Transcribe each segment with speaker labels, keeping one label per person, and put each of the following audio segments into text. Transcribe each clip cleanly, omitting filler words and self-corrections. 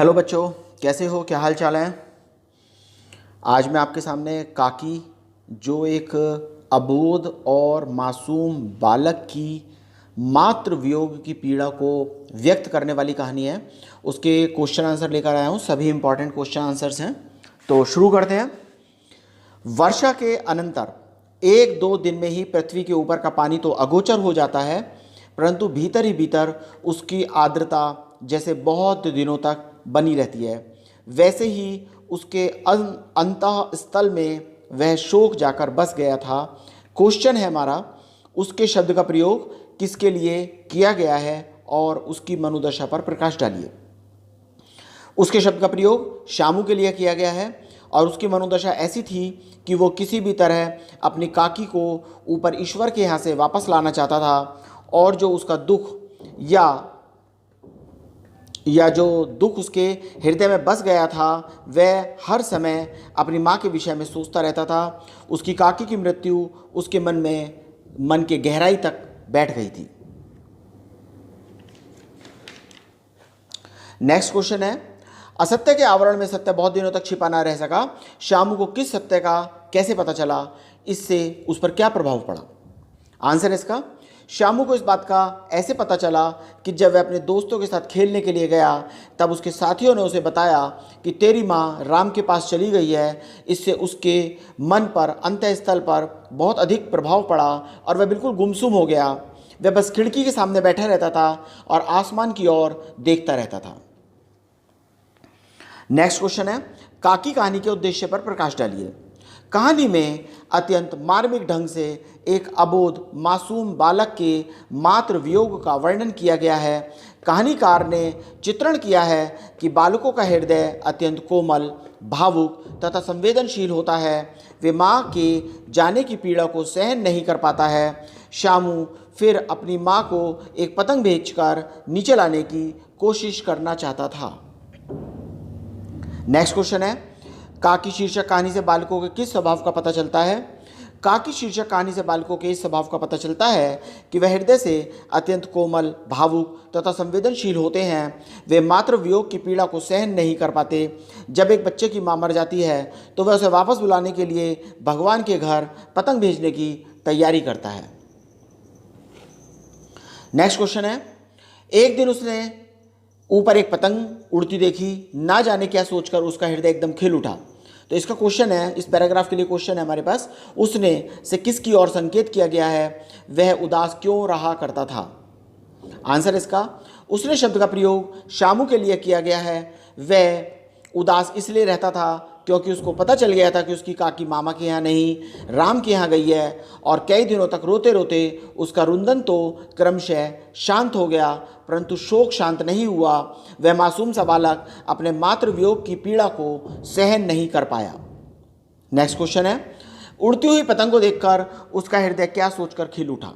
Speaker 1: Hello बच्चों, कैसे हो? क्या हाल चाल है? आज मैं आपके सामने काकी, जो एक अबोध और मासूम बालक की मातृ वियोग की पीड़ा को व्यक्त करने वाली कहानी है, उसके क्वेश्चन आंसर लेकर आया हूँ। सभी इंपॉर्टेंट क्वेश्चन आंसर्स हैं, तो शुरू करते हैं। वर्षा के अनंतर एक दो दिन में ही पृथ्वी के ऊपर का पानी तो अगोचर हो जाता है, परंतु भीतर ही भीतर उसकी आर्द्रता जैसे बहुत दिनों तक बनी रहती है। वैसे ही उसके अंतः स्थल में वह शोक जाकर बस गया था। क्वेश्चन है हमारा, उसके शब्द का प्रयोग किसके लिए किया गया है और उसकी मनोदशा पर प्रकाश डालिए। उसके शब्द का प्रयोग शामू के लिए किया गया है और उसकी मनोदशा ऐसी थी कि वो किसी भी तरह अपनी काकी को ऊपर ईश्वर के यहाँ से वापस लाना चाहता था, और जो उसका दुख या जो दुख उसके हृदय में बस गया था, वह हर समय अपनी माँ के विषय में सोचता रहता था। उसकी काकी की मृत्यु उसके मन के गहराई तक बैठ गई थी। नेक्स्ट क्वेश्चन है, असत्य के आवरण में सत्य बहुत दिनों तक छिपा ना रह सका। शामू को किस सत्य का कैसे पता चला? इससे उस पर क्या प्रभाव पड़ा? आंसर इसका, शामू को इस बात का ऐसे पता चला कि जब वह अपने दोस्तों के साथ खेलने के लिए गया, तब उसके साथियों ने उसे बताया कि तेरी माँ राम के पास चली गई है। इससे उसके मन पर अंतःस्थल पर बहुत अधिक प्रभाव पड़ा और वह बिल्कुल गुमसुम हो गया। वह बस खिड़की के सामने बैठा रहता था और आसमान की ओर देखता रहता था। नेक्स्ट क्वेश्चन है, काकी कहानी के उद्देश्य पर प्रकाश डालिए। कहानी में अत्यंत मार्मिक ढंग से एक अबोध मासूम बालक के मातृ वियोग का वर्णन किया गया है। कहानीकार ने चित्रण किया है कि बालकों का हृदय अत्यंत कोमल, भावुक तथा संवेदनशील होता है। वे माँ के जाने की पीड़ा को सहन नहीं कर पाता है। शामू फिर अपनी माँ को एक पतंग भेजकर नीचे लाने की कोशिश करना चाहता था। नेक्स्ट क्वेश्चन है, काकी शीर्षक कहानी से बालकों के किस स्वभाव का पता चलता है? काकी शीर्षक कहानी से बालकों के इस स्वभाव का पता चलता है कि वह हृदय से अत्यंत कोमल, भावुक तथा संवेदनशील होते हैं। वे मातृ वियोग की पीड़ा को सहन नहीं कर पाते। जब एक बच्चे की मां मर जाती है तो वह उसे वापस बुलाने के लिए भगवान के घर पतंग भेजने की तैयारी करता है। नेक्स्ट क्वेश्चन है, एक दिन उसने ऊपर एक पतंग उड़ती देखी। ना जाने क्या सोचकर उसका हृदय एकदम खिल उठा। तो इसका क्वेश्चन है, इस पैराग्राफ के लिए क्वेश्चन है हमारे पास, उसने से किसकी ओर संकेत किया गया है? वह उदास क्यों रहा करता था? आंसर इसका, उसने शब्द का प्रयोग शामू के लिए किया गया है। वह उदास इसलिए रहता था क्योंकि उसको पता चल गया था कि उसकी काकी मामा के यहाँ नहीं, राम के यहाँ गई है, और कई दिनों तक रोते रोते उसका रुंदन तो क्रमशः शांत हो गया, परंतु शोक शांत नहीं हुआ। वह मासूम सा बालक अपने मातृ वियोग की पीड़ा को सहन नहीं कर पाया। नेक्स्ट क्वेश्चन है, उड़ती हुई पतंग को देखकर उसका हृदय क्या सोचकर खिल उठा?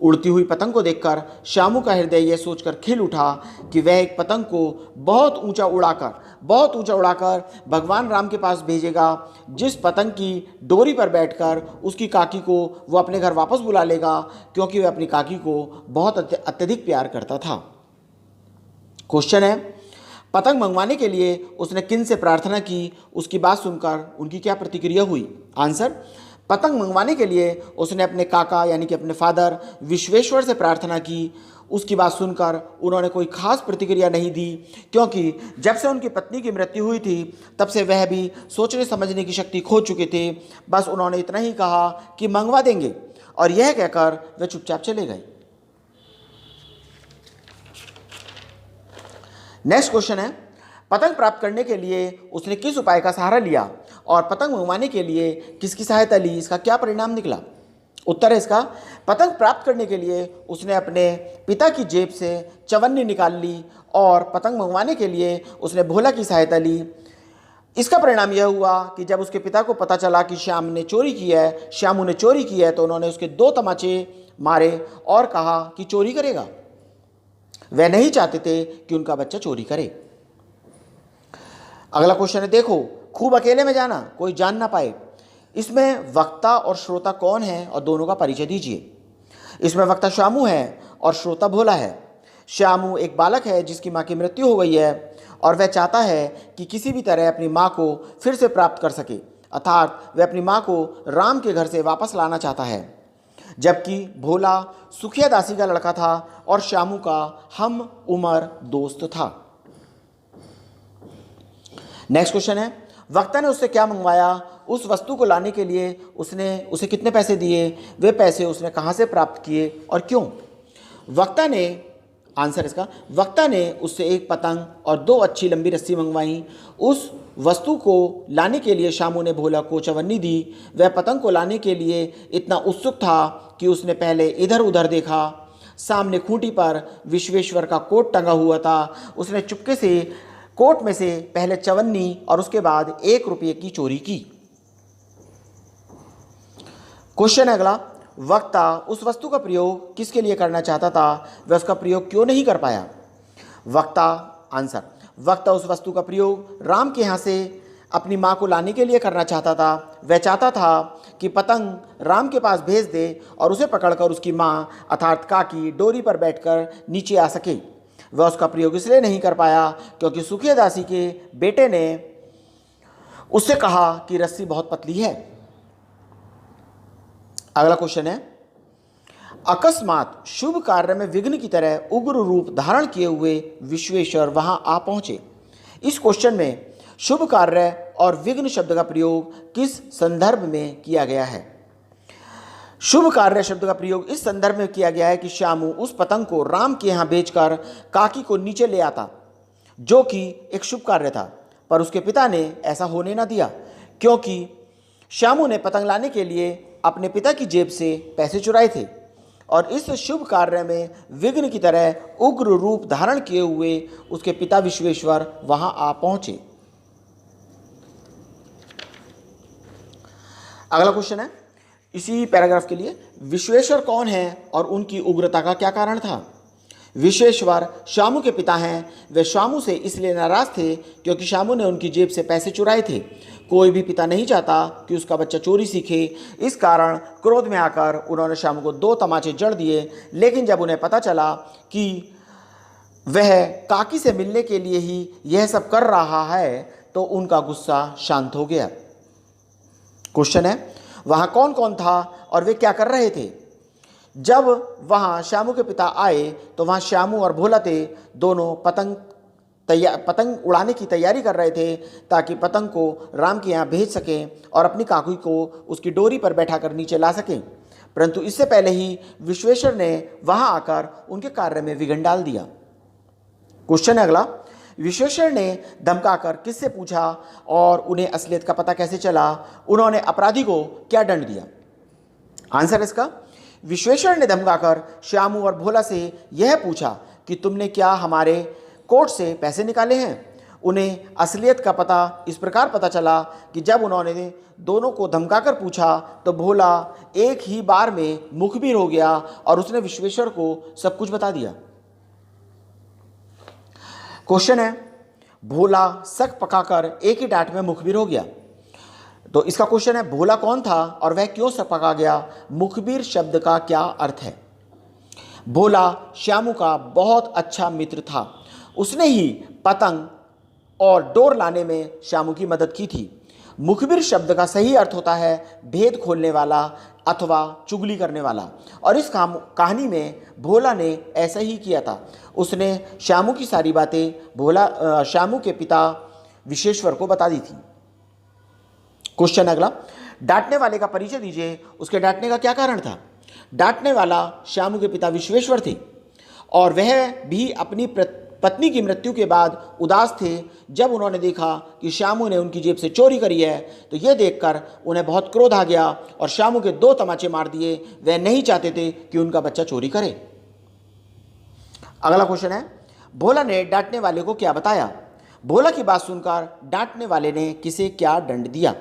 Speaker 1: उड़ती हुई पतंग को देखकर शामू का हृदय यह सोचकर खिल उठा कि वह एक पतंग को बहुत ऊंचा उड़ाकर भगवान राम के पास भेजेगा, जिस पतंग की डोरी पर बैठकर उसकी काकी को वो अपने घर वापस बुला लेगा, क्योंकि वह अपनी काकी को बहुत अत्यधिक प्यार करता था। क्वेश्चन है, पतंग मंगवाने के लिए उसने किन से प्रार्थना की? उसकी बात सुनकर उनकी क्या प्रतिक्रिया हुई? आंसर, पतंग मंगवाने के लिए उसने अपने काका यानी कि अपने फादर विश्वेश्वर से प्रार्थना की। उसकी बात सुनकर उन्होंने कोई खास प्रतिक्रिया नहीं दी, क्योंकि जब से उनकी पत्नी की मृत्यु हुई थी तब से वह भी सोचने समझने की शक्ति खो चुके थे। बस उन्होंने इतना ही कहा कि मंगवा देंगे, और यह कहकर वे चुपचाप चले गए। नेक्स्ट क्वेश्चन है, पतंग प्राप्त करने के लिए उसने किस उपाय का सहारा लिया और पतंग मंगवाने के लिए किसकी सहायता ली? इसका क्या परिणाम निकला? उत्तर है इसका, पतंग प्राप्त करने के लिए उसने अपने पिता की जेब से चवन्नी निकाल ली और पतंग मंगवाने के लिए उसने भोला की सहायता ली। इसका परिणाम यह हुआ कि जब उसके पिता को पता चला कि शामू ने चोरी की है, तो उन्होंने उसके 2 तमाचे मारे और कहा कि चोरी करेगा। वह नहीं चाहते थे कि उनका बच्चा चोरी करे। अगला क्वेश्चन है, देखो खूब अकेले में जाना, कोई जान ना पाए। इसमें वक्ता और श्रोता कौन है और दोनों का परिचय दीजिए। इसमें वक्ता शामू है और श्रोता भोला है। श्यामू एक बालक है जिसकी माँ की मृत्यु हो गई है और वह चाहता है कि किसी भी तरह अपनी माँ को फिर से प्राप्त कर सके, अर्थात वह अपनी माँ को राम के घर से वापस लाना चाहता है। जबकि भोला सुखिया दासी का लड़का था और श्यामू का हम उम्र दोस्त था। नेक्स्ट क्वेश्चन है, वक्ता ने उससे क्या मंगवाया, उस वस्तु को लाने के लिए उसने उसे कितने पैसे दिए, वे पैसे उसने कहाँ से प्राप्त किए और क्यों। वक्ता ने, आंसर इसका, वक्ता ने उससे एक पतंग और 2 अच्छी लंबी रस्सी मंगवाई। उस वस्तु को लाने के लिए श्यामू ने भोला को चवन्नी दी। वह पतंग को लाने के लिए इतना उत्सुक था कि उसने पहले इधर उधर देखा। सामने खूंटी पर विश्वेश्वर का कोट टंगा हुआ था। उसने चुपके से कोट में से पहले चवन्नी और उसके बाद 1 रुपये की चोरी की। क्वेश्चन है अगला, वक्ता उस वस्तु का प्रयोग किसके लिए करना चाहता था, वह उसका प्रयोग क्यों नहीं कर पाया। वक्ता, आंसर, वक्ता उस वस्तु का प्रयोग राम के यहाँ से अपनी माँ को लाने के लिए करना चाहता था। वह चाहता था कि पतंग राम के पास भेज दे और उसे पकड़कर उसकी माँ अर्थात काकी डोरी पर बैठकर नीचे आ सके। वह उसका प्रयोग इसलिए नहीं कर पाया क्योंकि सुखिया दासी के बेटे ने उससे कहा कि रस्सी बहुत पतली है। अगला क्वेश्चन है, अकस्मात शुभ कार्य में विघ्न की तरह उग्र रूप धारण किए हुए विश्वेश्वर वहां आ पहुंचे। इस क्वेश्चन में शुभ कार्य और विघ्न शब्द का प्रयोग किस संदर्भ में किया गया है। शुभ कार्य शब्द का प्रयोग इस संदर्भ में किया गया है कि श्यामू उस पतंग को राम के यहाँ बेचकर काकी को नीचे ले आता, जो कि एक शुभ कार्य था, पर उसके पिता ने ऐसा होने ना दिया क्योंकि श्यामू ने पतंग लाने के लिए अपने पिता की जेब से पैसे चुराए थे और इस शुभ कार्य में विघ्न की तरह उग्र रूप धारण किए हुए उसके पिता विश्वेश्वर वहां आ पहुंचे। अगला क्वेश्चन है इसी पैराग्राफ के लिए, विश्वेश्वर कौन है और उनकी उग्रता का क्या कारण था। विश्वेश्वर श्यामू के पिता हैं। वे श्यामू से इसलिए नाराज थे क्योंकि श्यामू ने उनकी जेब से पैसे चुराए थे। कोई भी पिता नहीं चाहता कि उसका बच्चा चोरी सीखे। इस कारण क्रोध में आकर उन्होंने श्यामू को 2 तमाचे जड़ दिए। लेकिन जब उन्हें पता चला कि वह काकी से मिलने के लिए ही यह सब कर रहा है तो उनका गुस्सा शांत हो गया। क्वेश्चन है, वहां कौन कौन था और वे क्या कर रहे थे। जब वहां श्यामू के पिता आए तो वहां श्यामू और भोला थे। दोनों पतंग उड़ाने की तैयारी कर रहे थे ताकि पतंग को राम के यहाँ भेज सकें और अपनी काकी को उसकी डोरी पर बैठा कर नीचे ला सकें। परंतु इससे पहले ही विश्वेश्वर ने वहां आकर उनके कार्य में विघ्न डाल दिया। क्वेश्चन है अगला, विश्वेश्वर ने धमकाकर किससे पूछा और उन्हें असलियत का पता कैसे चला। उन्होंने अपराधी को क्या दंड दिया। आंसर इसका, विश्वेश्वर ने धमकाकर श्यामू और भोला से यह पूछा कि तुमने क्या हमारे कोर्ट से पैसे निकाले हैं। उन्हें असलियत का पता इस प्रकार पता चला कि जब उन्होंने दोनों को धमकाकर पूछा तो भोला एक ही बार में मुखबिर हो गया और उसने विश्वेश्वर को सब कुछ बता दिया। क्वेश्चन है, भोला शक पकाकर एक ही डांट में मुखबिर हो गया। तो इसका क्वेश्चन है, भोला कौन था और वह क्यों शक पका गया। मुखबिर शब्द का क्या अर्थ है। भोला श्यामू का बहुत अच्छा मित्र था। उसने ही पतंग और डोर लाने में श्यामू की मदद की थी। मुखबिर शब्द का सही अर्थ होता है भेद खोलने वाला अथवा चुगली करने वाला, और इस कहानी में भोला ने ऐसा ही किया था। उसने श्यामू की सारी बातें श्यामू के पिता विश्वेश्वर को बता दी थी। क्वेश्चन अगला, डांटने वाले का परिचय दीजिए। उसके डांटने का क्या कारण था। डांटने वाला श्यामू के पिता विश्वेश्वर थे और वह भी अपनी पत्नी की मृत्यु के बाद उदास थे। जब उन्होंने देखा कि श्यामू ने उनकी जेब से चोरी करी है तो यह देखकर उन्हें बहुत क्रोध आ गया और श्यामू के 2 तमाचे मार दिए। वह नहीं चाहते थे कि उनका बच्चा चोरी करे। अगला क्वेश्चन है, भोला ने डांटने वाले को क्या बताया। भोला की बात सुनकर डांटने वाले ने किसे क्या दंड दिया।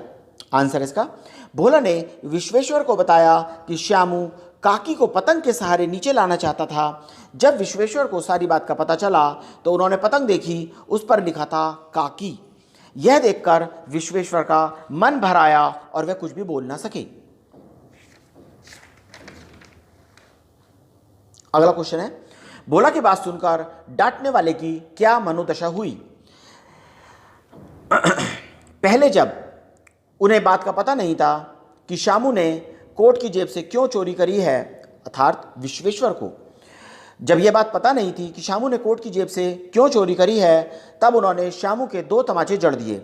Speaker 1: आंसर इसका, भोला ने विश्वेश्वर को बताया कि श्यामू काकी को पतंग के सहारे नीचे लाना चाहता था। जब विश्वेश्वर को सारी बात का पता चला तो उन्होंने पतंग देखी, उस पर लिखा था काकी। यह देखकर विश्वेश्वर का मन भर आया और वह कुछ भी बोल ना सके। अगला क्वेश्चन है, भोला की बात सुनकर डांटने वाले की क्या मनोदशा हुई। पहले जब उन्हें बात का पता नहीं था कि शामू ने कोट की जेब से क्यों चोरी करी है, अर्थात विश्वेश्वर को जब यह बात पता नहीं थी कि शामू ने कोट की जेब से क्यों चोरी करी है, तब उन्होंने शामू के 2 तमाचे जड़ दिए।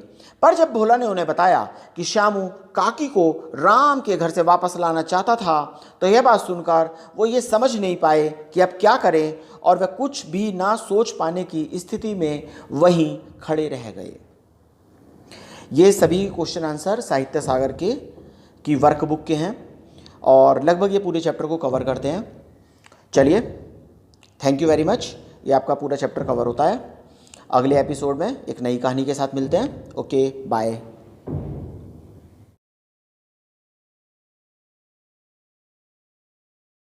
Speaker 1: पर जब भोला ने उन्हें बताया कि शामू काकी को राम के घर से वापस लाना चाहता था, तो यह बात सुनकर वो ये समझ नहीं पाए कि अब क्या करें, और वह कुछ भी ना सोच पाने की स्थिति में वहीं खड़े रह गए। ये सभी क्वेश्चन आंसर साहित्य सागर की वर्कबुक के हैं और लगभग ये पूरे चैप्टर को कवर करते हैं। चलिए, थैंक यू वेरी मच। ये आपका पूरा चैप्टर कवर होता है। अगले एपिसोड में एक नई कहानी के साथ मिलते हैं। Okay, bye.